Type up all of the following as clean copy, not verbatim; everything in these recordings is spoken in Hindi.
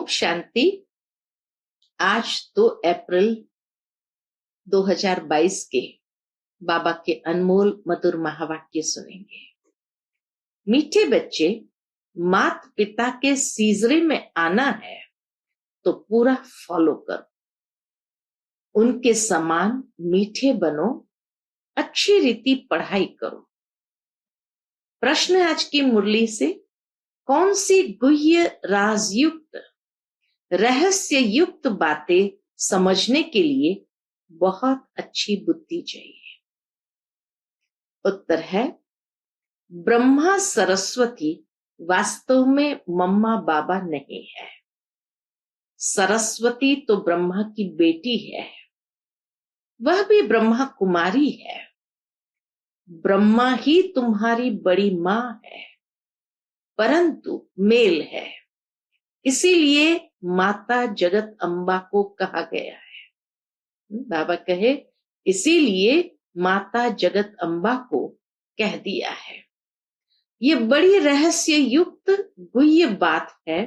शांति। आज 2 अप्रैल 2022 के बाबा के अनमोल मधुर महावाक्य सुनेंगे। मीठे बच्चे, माता पिता के सीजरे में आना है तो पूरा फॉलो करो, उनके समान मीठे बनो, अच्छी रीति पढ़ाई करो। प्रश्न आज की मुरली से, कौन सी गुह्य राजयुक्त रहस्य युक्त बातें समझने के लिए बहुत अच्छी बुद्धि चाहिए? उत्तर है, ब्रह्मा सरस्वती वास्तव में मम्मा बाबा नहीं है। सरस्वती तो ब्रह्मा की बेटी है, वह भी ब्रह्मा कुमारी है। ब्रह्मा ही तुम्हारी बड़ी मां है, परंतु मेल है, इसीलिए माता जगत अम्बा को कहा गया है। बाबा कहे इसीलिए माता जगत अम्बा को कह दिया है। ये बड़ी रहस्य युक्त गुह्य बात है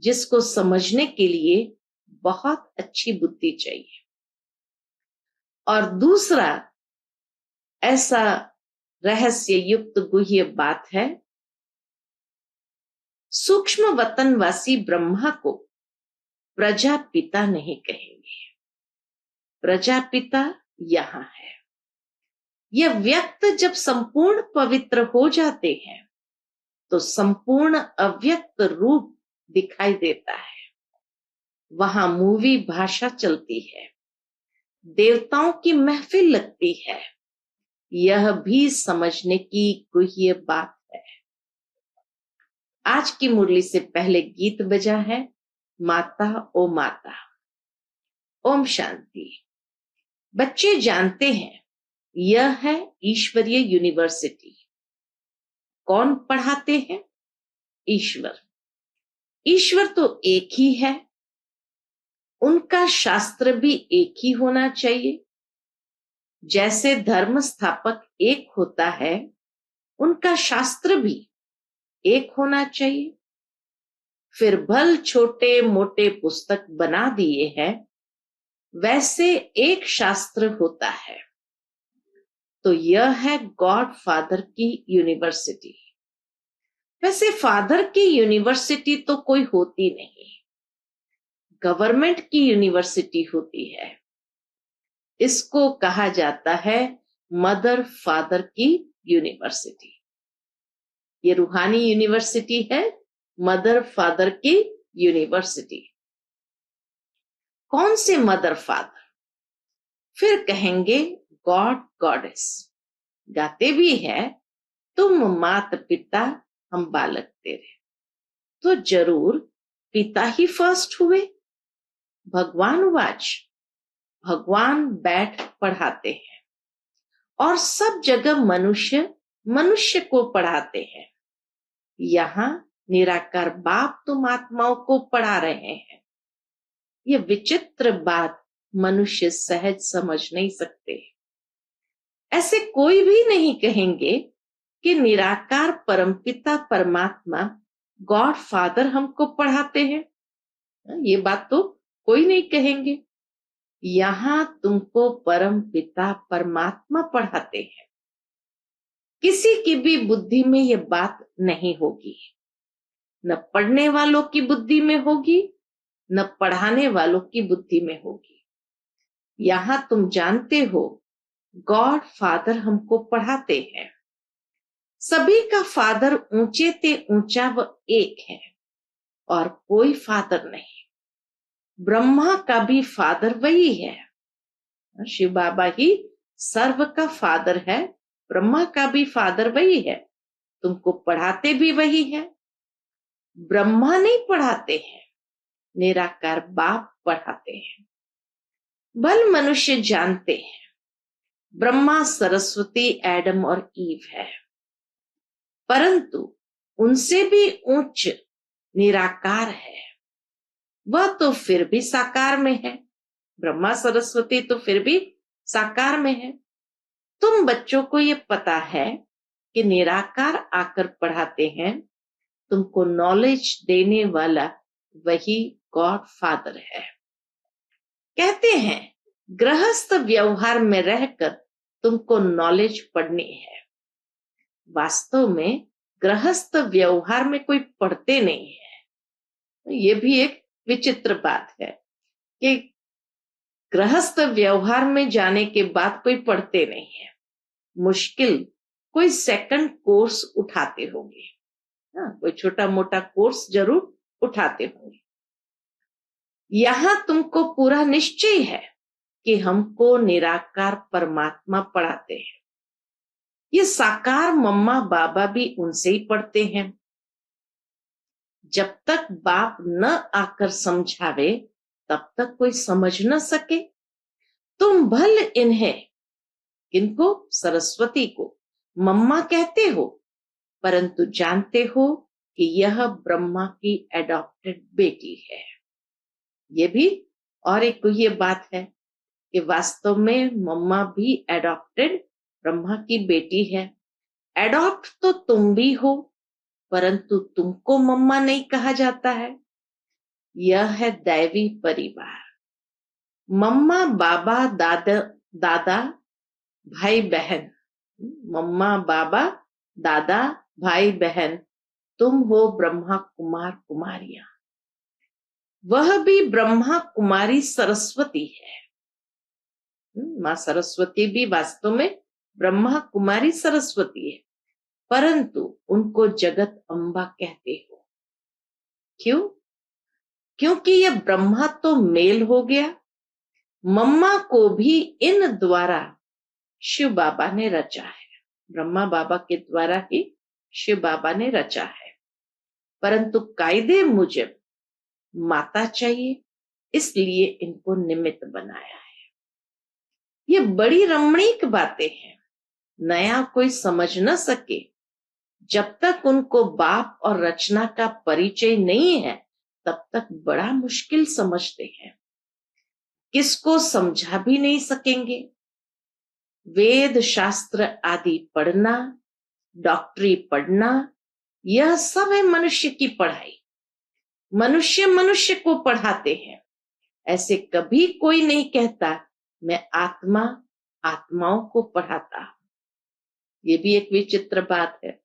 जिसको समझने के लिए बहुत अच्छी बुद्धि चाहिए। और दूसरा ऐसा रहस्य युक्त गुह्य बात है, सूक्ष्म वतनवासी ब्रह्मा को प्रजापिता नहीं कहेंगे। प्रजापिता यहाँ है। यह व्यक्त जब संपूर्ण पवित्र हो जाते हैं तो संपूर्ण अव्यक्त रूप दिखाई देता है। वहां मूवी भाषा चलती है, देवताओं की महफिल लगती है। यह भी समझने की गुह्य बात है। आज की मुरली से पहले गीत बजा है, माता ओ माता। ओम शांति। बच्चे जानते हैं यह है ईश्वरीय यूनिवर्सिटी। कौन पढ़ाते हैं? ईश्वर। ईश्वर तो एक ही है, उनका शास्त्र भी एक ही होना चाहिए। जैसे धर्म स्थापक एक होता है, उनका शास्त्र भी एक होना चाहिए। फिर भल छोटे मोटे पुस्तक बना दिए हैं, वैसे एक शास्त्र होता है। तो यह है गॉड फादर की यूनिवर्सिटी। वैसे फादर की यूनिवर्सिटी तो कोई होती नहीं, गवर्नमेंट की यूनिवर्सिटी होती है। इसको कहा जाता है मदर फादर की यूनिवर्सिटी। ये रूहानी यूनिवर्सिटी है, मदर फादर की यूनिवर्सिटी। कौन से मदर फादर? फिर कहेंगे गॉड गॉडेस। गाते भी है, तुम मात पिता हम बालक तेरे। तो जरूर पिता ही फर्स्ट हुए। भगवान वाच, भगवान बैठ पढ़ाते हैं और सब जगह मनुष्य मनुष्य को पढ़ाते हैं। यहाँ निराकार बाप तुम आत्माओं को पढ़ा रहे हैं। यह विचित्र बात मनुष्य सहज समझ नहीं सकते। ऐसे कोई भी नहीं कहेंगे कि निराकार परमपिता परमात्मा गॉड फादर हमको पढ़ाते हैं। ये बात तो कोई नहीं कहेंगे। यहां तुमको परम पिता परमात्मा पढ़ाते हैं। किसी की भी बुद्धि में यह बात नहीं होगी, न पढ़ने वालों की बुद्धि में होगी, न पढ़ाने वालों की बुद्धि में होगी। यहां तुम जानते हो गॉड फादर हमको पढ़ाते हैं। सभी का फादर ऊंचे ते ऊंचा व एक है और कोई फादर नहीं। ब्रह्मा का भी फादर वही है। शिव बाबा ही सर्व का फादर है, ब्रह्मा का भी फादर वही है। तुमको पढ़ाते भी वही है। ब्रह्मा नहीं पढ़ाते हैं, निराकार बाप पढ़ाते हैं। भल मनुष्य जानते हैं ब्रह्मा सरस्वती एडम और ईव है, परंतु उनसे भी उच्च निराकार है। वह तो फिर भी साकार में है। ब्रह्मा सरस्वती तो फिर भी साकार में है। तुम बच्चों को ये पता है कि निराकार आकर पढ़ाते हैं। तुमको नॉलेज देने वाला वही गॉड फादर है। कहते हैं गृहस्थ व्यवहार में रहकर तुमको नॉलेज पढ़नी है। वास्तव में गृहस्थ व्यवहार में कोई पढ़ते नहीं है। ये भी एक विचित्र बात है कि गृहस्थ व्यवहार में जाने के बाद कोई पढ़ते नहीं है। मुश्किल कोई सेकंड कोर्स उठाते होंगे, कोई छोटा मोटा कोर्स जरूर उठाते होंगे। यहां तुमको पूरा निश्चय है कि हमको निराकार परमात्मा पढ़ाते हैं। ये साकार मम्मा बाबा भी उनसे ही पढ़ते हैं। जब तक बाप न आकर समझावे तब तक कोई समझ न सके। तुम भल इन्हें, किनको, सरस्वती को मम्मा कहते हो, परंतु जानते हो कि यह ब्रह्मा की एडॉप्टेड बेटी है। ये भी और एक ये बात है कि वास्तव में मम्मा भी एडॉप्टेड ब्रह्मा की बेटी है। एडॉप्ट तो तुम भी हो, परंतु तुमको मम्मा नहीं कहा जाता है। यह है दैवी परिवार। मम्मा बाबा दादा दादा भाई बहन, मम्मा बाबा दादा भाई बहन, तुम हो ब्रह्मा कुमार कुमारियां। वह भी ब्रह्मा कुमारी सरस्वती है। मां सरस्वती भी वास्तव में ब्रह्मा कुमारी सरस्वती है, परंतु उनको जगत अम्बा कहते हो। क्यों? क्योंकि यह ब्रह्मा तो मेल हो गया। मम्मा को भी इन द्वारा शिव बाबा ने रचा है। ब्रह्मा बाबा के द्वारा ही शिव बाबा ने रचा है, परंतु कायदे मुजब माता चाहिए, इसलिए इनको निमित्त बनाया है। ये बड़ी रमणीक बातें हैं। नया कोई समझ न सके जब तक उनको बाप और रचना का परिचय नहीं है, तब तक बड़ा मुश्किल समझते हैं। किसको समझा भी नहीं सकेंगे। वेद शास्त्र आदि पढ़ना, डॉक्टरी पढ़ना, यह सब है मनुष्य की पढ़ाई। मनुष्य मनुष्य को पढ़ाते हैं। ऐसे कभी कोई नहीं कहता मैं आत्मा आत्माओं को पढ़ाता हूं। ये भी एक विचित्र बात है।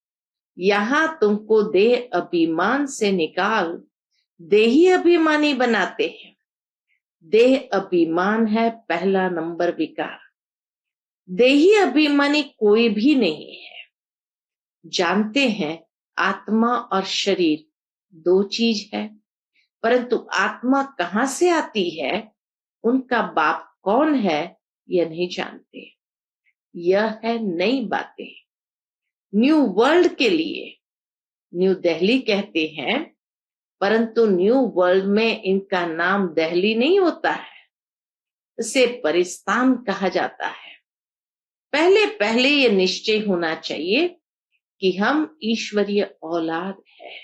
यहां तुमको देह अभिमान से निकाल देही अभिमानी बनाते हैं। देह अभिमान है पहला नंबर विकार। देही अभिमानी कोई भी नहीं है। जानते हैं आत्मा और शरीर दो चीज है, परंतु आत्मा कहां से आती है, उनका बाप कौन है, यह नहीं जानते। यह है नई बातें। न्यू वर्ल्ड के लिए न्यू दिल्ली कहते हैं, परंतु न्यू वर्ल्ड में इनका नाम दिल्ली नहीं होता है, इसे परिस्तान कहा जाता है। पहले पहले ये निश्चय होना चाहिए कि हम ईश्वरीय औलाद है।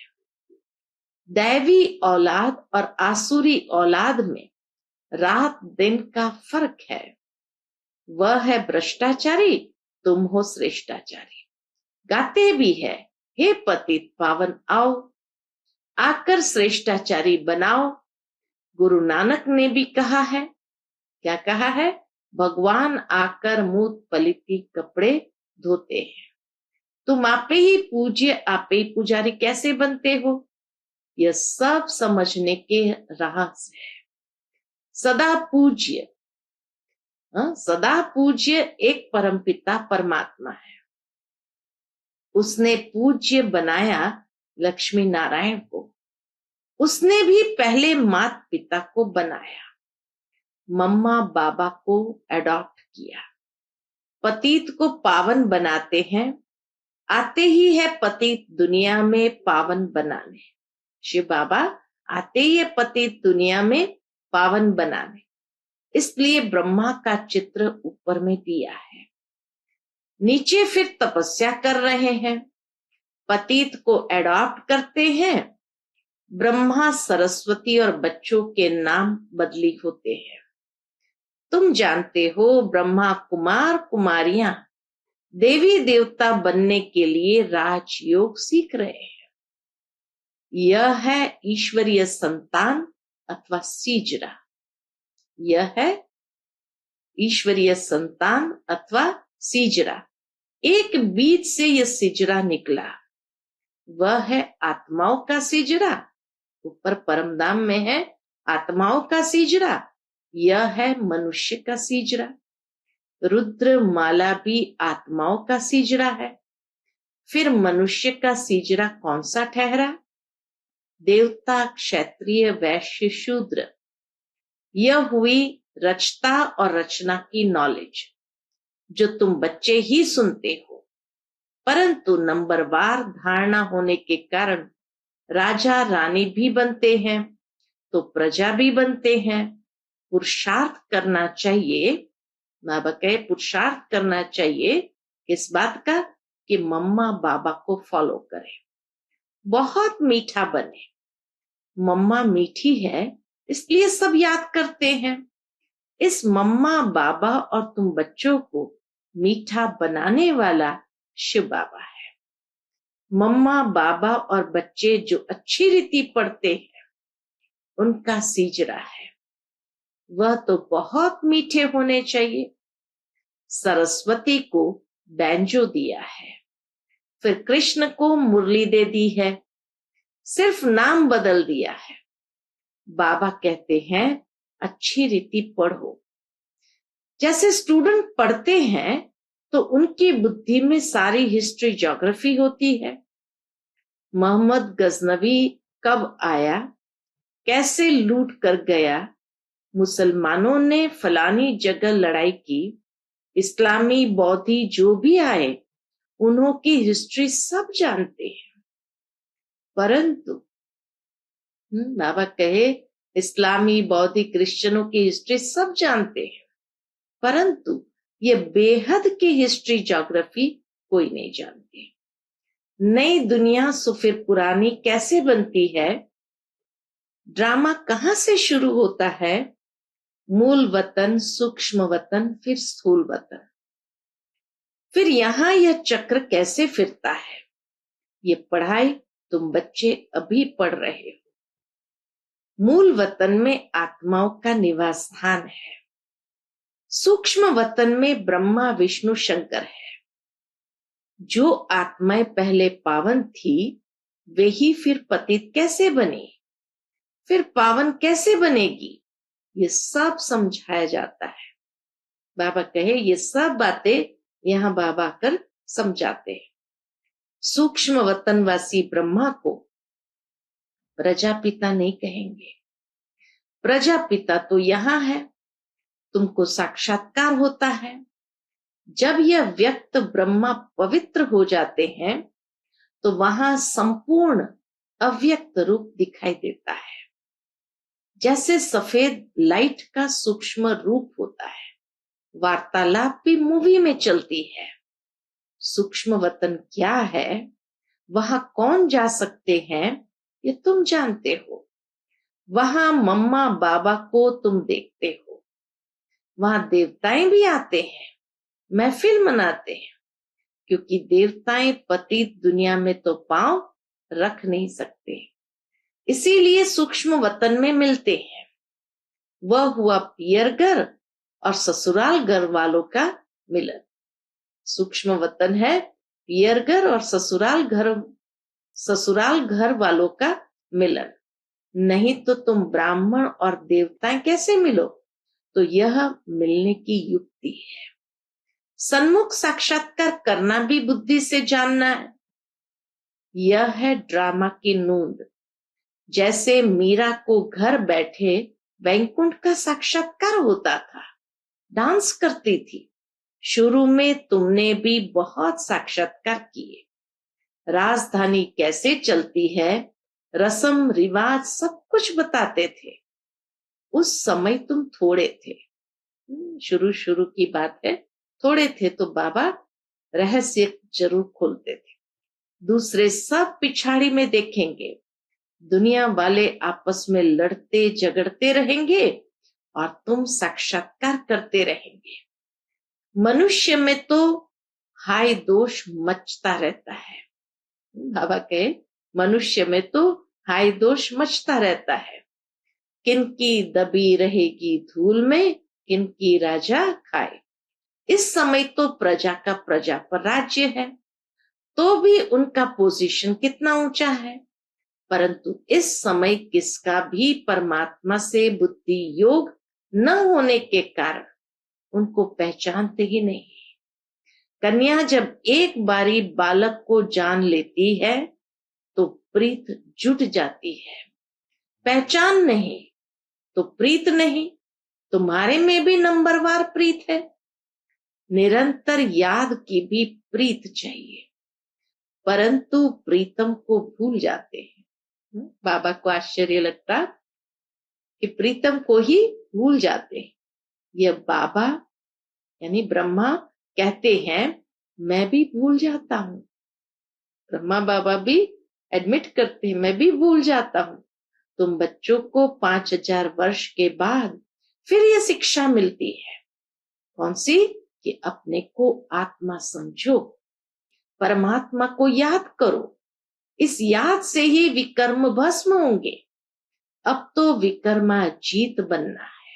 दैवी औलाद और आसुरी औलाद में रात दिन का फर्क है। वह है भ्रष्टाचारी, तुम हो श्रेष्ठाचारी। गाते भी है, हे पतित पावन आओ, आकर श्रेष्ठाचारी बनाओ। गुरु नानक ने भी कहा है, क्या कहा है? भगवान आकर मूत पलिती कपड़े धोते हैं। तुम आपे ही पूज्य, आपे ही पुजारी कैसे बनते हो? यह सब समझने के रहस्य है। सदा पूज्य, सदा पूज्य एक परमपिता परमात्मा है। उसने पूज्य बनाया लक्ष्मी नारायण को। उसने भी पहले माता पिता को बनाया, मम्मा बाबा को एडॉप्ट किया। पतित को पावन बनाते हैं। आते ही है पतित दुनिया में पावन बनाने। शिव बाबा आते ही है पतित दुनिया में पावन बनाने। इसलिए ब्रह्मा का चित्र ऊपर में दिया है। नीचे फिर तपस्या कर रहे हैं। पतित को एडॉप्ट करते हैं। ब्रह्मा सरस्वती और बच्चों के नाम बदली होते हैं। तुम जानते हो ब्रह्मा कुमार कुमारियां देवी देवता बनने के लिए राजयोग सीख रहे हैं। यह है ईश्वरीय संतान अथवा सीजरा। यह है ईश्वरीय संतान अथवा सीजरा। एक बीज से यह सीजरा निकला, वह है आत्माओं का सीजरा। ऊपर परमधाम में है आत्माओं का सीजरा, यह है मनुष्य का सीजरा। रुद्र माला भी आत्माओं का सीजरा है। फिर मनुष्य का सीजरा कौन सा ठहरा? देवता, क्षत्रिय, वैश्य, शूद्र। यह हुई रचता और रचना की नॉलेज, जो तुम बच्चे ही सुनते हो, परंतु नंबरवार धारणा होने के कारण राजा रानी भी बनते हैं तो प्रजा भी बनते हैं। पुरुषार्थ करना चाहिए, माँ बाप कहे पुरुषार्थ करना चाहिए किस बात का? कि मम्मा बाबा को फॉलो करें, बहुत मीठा बने। मम्मा मीठी है इसलिए सब याद करते हैं। इस मम्मा बाबा और तुम बच्चों को मीठा बनाने वाला शिव बाबा है। मम्मा बाबा और बच्चे जो अच्छी रीति पढ़ते हैं उनका सीजरा है, वह तो बहुत मीठे होने चाहिए। सरस्वती को बैंजो दिया है, फिर कृष्ण को मुरली दे दी है, सिर्फ नाम बदल दिया है। बाबा कहते हैं अच्छी रीति पढ़ो। जैसे स्टूडेंट पढ़ते हैं तो उनकी बुद्धि में सारी हिस्ट्री ज्योग्राफी होती है। मोहम्मद गजनवी कब आया, कैसे लूट कर गया, मुसलमानों ने फलानी जगह लड़ाई की, इस्लामी बौद्धि जो भी आए उन्हों की हिस्ट्री सब जानते हैं। परंतु बाबा कहे इस्लामी बौद्धि क्रिश्चियनों की हिस्ट्री सब जानते हैं, परंतु ये बेहद की हिस्ट्री ज्योग्राफी कोई नहीं जानती। नई दुनिया सो फिर पुरानी कैसे बनती है? ड्रामा कहां से शुरू होता है? मूल वतन, सूक्ष्म वतन, फिर स्थूल वतन। फिर यहां यह चक्र कैसे फिरता है? ये पढ़ाई तुम बच्चे अभी पढ़ रहे हो। मूल वतन में आत्माओं का निवास स्थान है। सूक्ष्म वतन में ब्रह्मा, विष्णु, शंकर है। जो आत्माएं पहले पावन थी वे ही फिर पतित कैसे बनी, फिर पावन कैसे बनेगी, ये सब समझाया जाता है। बाबा कहे ये सब बातें यहां बाबा कर समझाते हैं। सूक्ष्म वतनवासी ब्रह्मा को प्रजापिता नहीं कहेंगे। प्रजापिता तो यहां है, तुमको साक्षात्कार होता है। जब यह व्यक्त ब्रह्मा पवित्र हो जाते हैं तो वहां संपूर्ण अव्यक्त रूप दिखाई देता है। जैसे सफेद लाइट का सूक्ष्म रूप होता है, वार्तालाप भी मूवी में चलती है। सूक्ष्म वतन क्या है, वहां कौन जा सकते हैं, ये तुम जानते हो। वहां मम्मा बाबा को तुम देखते हो। वहां देवताएं भी आते हैं, महफिल मनाते हैं, क्योंकि देवताएं पतित दुनिया में तो पांव रख नहीं सकते, इसीलिए सूक्ष्म वतन में मिलते हैं। वह हुआ पियर घर और ससुराल घर वालों का मिलन। सूक्ष्म वतन है पियर घर और ससुराल घर वालों का मिलन। नहीं तो तुम ब्राह्मण और देवताएं कैसे मिलो? तो यह मिलने की युक्ति है। सन्मुख साक्षात्कार करना भी बुद्धि से जानना है। यह है ड्रामा की नूंद। जैसे मीरा को घर बैठे वैकुंठ का साक्षात्कार होता था, डांस करती थी। शुरू में तुमने भी बहुत साक्षात्कार किए। राजधानी कैसे चलती है, रस्म रिवाज सब कुछ बताते थे। उस समय तुम थोड़े थे, शुरू की बात है, थोड़े थे तो बाबा रहस्य जरूर खोलते थे। दूसरे सब पिछाड़ी में देखेंगे, दुनिया वाले आपस में लड़ते झगड़ते रहेंगे और तुम साक्षात्कार करते रहेंगे। मनुष्य में तो हाय दोष मचता रहता है। बाबा कहे मनुष्य में तो हाय दोष मचता रहता है। किनकी दबी रहेगी धूल में, किनकी राजा खाए। इस समय तो प्रजा का प्रजा पर राज्य है, तो भी उनका पोजीशन कितना ऊंचा है। परंतु इस समय किसका भी परमात्मा से बुद्धि योग न होने के कारण उनको पहचानते ही नहीं। कन्या जब एक बारी बालक को जान लेती है तो प्रीत जुट जाती है। पहचान नहीं तो प्रीत नहीं। तुम्हारे में भी नंबरवार प्रीत है। निरंतर याद की भी प्रीत चाहिए, परंतु प्रीतम को भूल जाते हैं। बाबा को आश्चर्य लगता कि प्रीतम को ही भूल जाते हैं। यह बाबा यानी ब्रह्मा कहते हैं, मैं भी भूल जाता हूं। ब्रह्मा बाबा भी एडमिट करते हैं, मैं भी भूल जाता हूं। तुम बच्चों को 5000 वर्ष के बाद फिर ये शिक्षा मिलती है। कौन सी? कि अपने को आत्मा समझो, परमात्मा को याद करो। इस याद से ही विकर्म भस्म होंगे। अब तो विकर्मा जीत बनना है।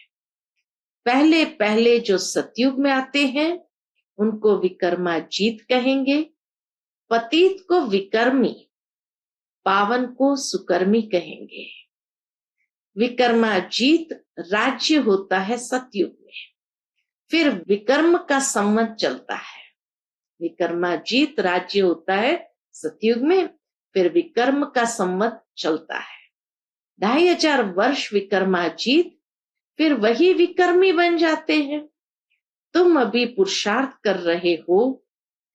पहले पहले जो सतयुग में आते हैं उनको विकर्मा जीत कहेंगे। पतित को विकर्मी, पावन को सुकर्मी कहेंगे। विकर्मा जीत राज्य होता है सतयुग में, फिर विकर्म का संवत चलता है। विकर्माजीत राज्य होता है सतयुग में, फिर विकर्म का संवत चलता है। 2500 वर्ष विकर्माजीत, फिर वही विकर्मी बन जाते हैं। तुम अभी पुरुषार्थ कर रहे हो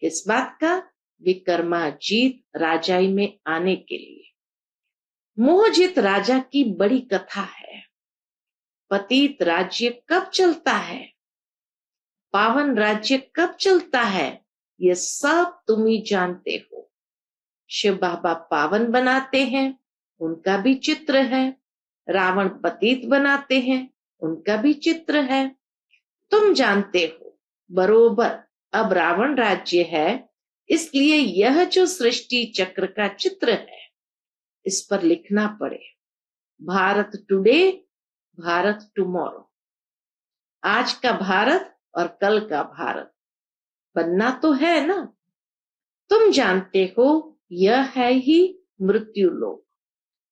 किस बात का? विकर्माजीत राजाई में आने के लिए। मोहजित राजा की बड़ी कथा है। पतित राज्य कब चलता है, पावन राज्य कब चलता है, ये सब तुम ही जानते हो। शिव बाबा पावन बनाते हैं, उनका भी चित्र है। रावण पतित बनाते हैं, उनका भी चित्र है। तुम जानते हो बरोबर। अब रावण राज्य है, इसलिए यह जो सृष्टि चक्र का चित्र है इस पर लिखना पड़े। Bharat today, Bharat tomorrow. आज का भारत और कल का भारत बनना तो है ना। तुम जानते हो यह है ही मृत्यु लोक।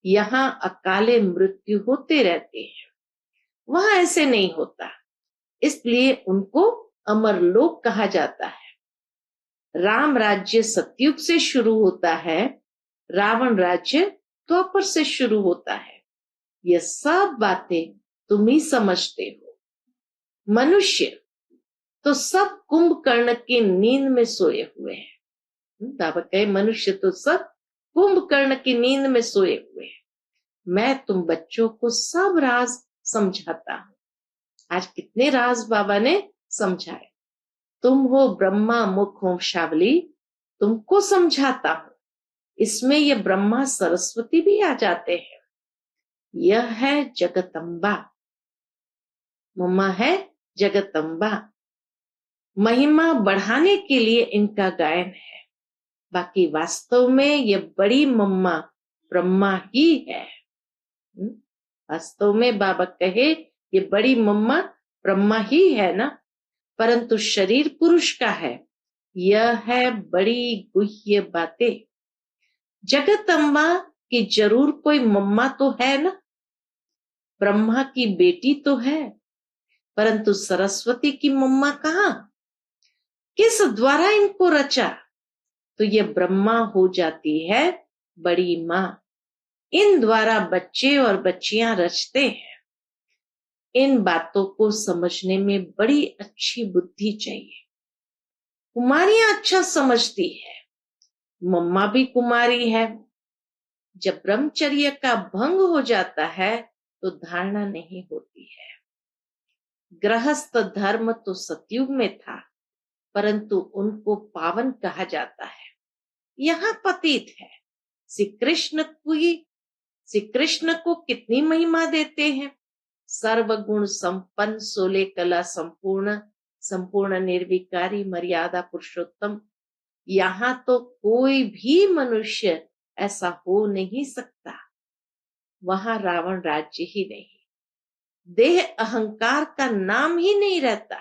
यहाँ अकाले मृत्यु होते रहते हैं, वहां ऐसे नहीं होता, इसलिए उनको अमर लोक कहा जाता है। राम राज्य सतयुग से शुरू होता है, रावण राज्य द्वापर से शुरू होता है। ये सब बातें तुम ही समझते हो। मनुष्य तो सब कुंभकर्ण की नींद में सोए हुए हैं। बाबा कहे मनुष्य तो सब कुंभकर्ण की नींद में सोए हुए हैं। मैं तुम बच्चों को सब राज समझाता हूं। आज कितने राज बाबा ने समझाए। तुम हो ब्रह्मा मुख वंशावली, तुमको समझाता हूं। इसमें ये ब्रह्मा सरस्वती भी आ जाते हैं। यह है जगदम्बा, मम्मा है जगदम्बा। महिमा बढ़ाने के लिए इनका गायन है, बाकी वास्तव में ये बड़ी मम्मा ब्रह्मा ही है। वास्तव में बाबा कहे ये बड़ी मम्मा ब्रह्मा ही है ना, परंतु शरीर पुरुष का है। यह है बड़ी गुह्य बातें। जगदम्बा की जरूर कोई मम्मा तो है ना, ब्रह्मा की बेटी तो है, परंतु सरस्वती की मम्मा कहाँ? किस द्वारा इनको रचा? तो ये ब्रह्मा हो जाती है बड़ी माँ। इन द्वारा बच्चे और बच्चियां रचते हैं। इन बातों को समझने में बड़ी अच्छी बुद्धि चाहिए। कुमारियां अच्छा समझती है, मम्मा भी कुमारी है। जब ब्रह्मचर्य का भंग हो जाता है तो धारणा नहीं होती है। गृहस्थ धर्म तो सतयुग में था, परंतु उनको पावन कहा जाता है। यहाँ पतित है। श्री कृष्ण को कितनी महिमा देते हैं। सर्वगुण संपन्न, 16 कला संपूर्ण, संपूर्ण निर्विकारी, मर्यादा पुरुषोत्तम। यहाँ तो कोई भी मनुष्य ऐसा हो नहीं सकता। वहां रावण राज्य ही नहीं। देह अहंकार का नाम ही नहीं रहता।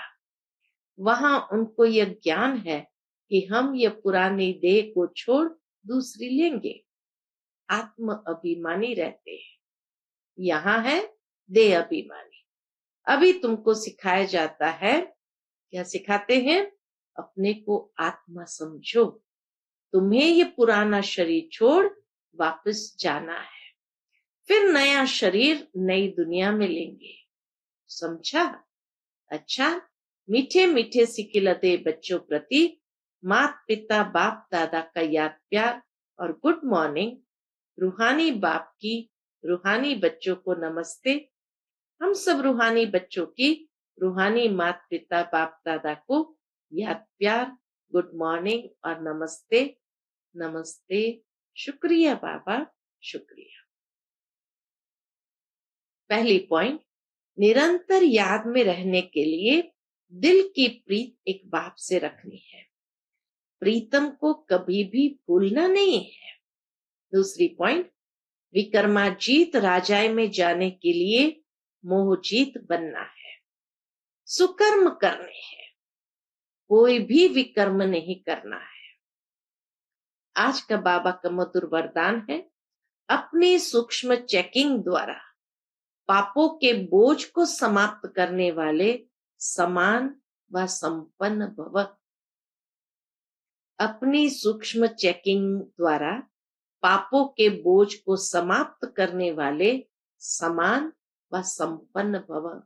वहां उनको यह ज्ञान है कि हम यह पुरानी देह को छोड़ दूसरी लेंगे। आत्म अभिमानी रहते हैं। यहाँ है देह अभिमानी। अभी तुमको सिखाया जाता है, क्या सिखाते हैं? अपने को आत्मा समझो। तुम्हें ये पुराना शरीर छोड़ वापस जाना है, फिर नया शरीर नई दुनिया में लेंगे। समझा? अच्छा, मीठे मीठे सिकिलते बच्चों प्रति माता पिता बाप दादा का याद प्यार और गुड मॉर्निंग। रूहानी बाप की रूहानी बच्चों को नमस्ते। हम सब रूहानी बच्चों की रूहानी माता पिता बाप दादा को याद प्यार, गुड मॉर्निंग और नमस्ते। नमस्ते। शुक्रिया बाबा, शुक्रिया। पहली पॉइंट, निरंतर याद में रहने के लिए दिल की प्रीत एक बाप से रखनी है। प्रीतम को कभी भी भूलना नहीं है। दूसरी पॉइंट, विक्रमाजीत राजाए में जाने के लिए मोहजीत बनना है। सुकर्म करने हैं, कोई भी विकर्म नहीं करना है। आज का बाबा का मधुर वरदान है, अपनी सूक्ष्म चेकिंग द्वारा पापों के बोझ को समाप्त करने वाले समान व संपन्न भव। अपनी सूक्ष्म चेकिंग द्वारा पापों के बोझ को समाप्त करने वाले समान व संपन्न भव।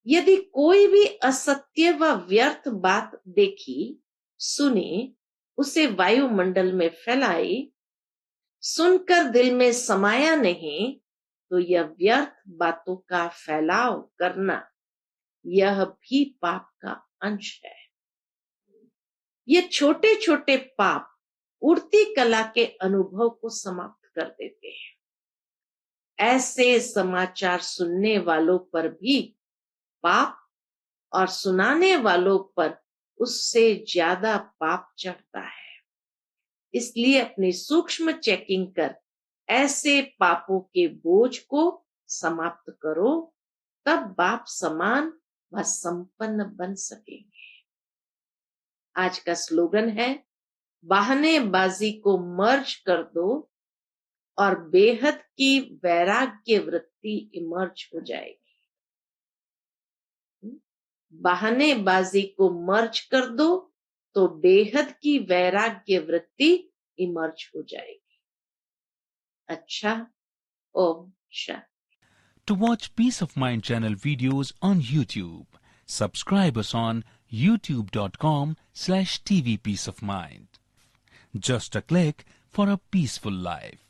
यदि कोई भी असत्य व व्यर्थ बात देखी, सुनी, उसे वायुमंडल में फैलाई, सुनकर दिल में समाया नहीं, तो यह व्यर्थ बातों का फैलाव करना, यह भी पाप का अंश है। ये छोटे छोटे पाप उड़ती कला के अनुभव को समाप्त कर देते हैं। ऐसे समाचार सुनने वालों पर भी पाप और सुनाने वालों पर उससे ज्यादा पाप चढ़ता है। इसलिए अपनी सूक्ष्म चेकिंग कर ऐसे पापों के बोझ को समाप्त करो, तब बाप समान व संपन्न बन सकेंगे। आज का स्लोगन है, बहानेबाजी को मर्ज कर दो और बेहद की वैराग्य वृत्ति इमर्ज हो जाएगी। बहानेबाजी को मर्ज कर दो तो बेहद की वैराग्य वृत्ति इमर्ज हो जाएगी। अच्छा, Om Shanti. To watch Peace of Mind channel videos on YouTube, subscribe us on youtube.com/tvpeaceofmind. Just a click for a peaceful life.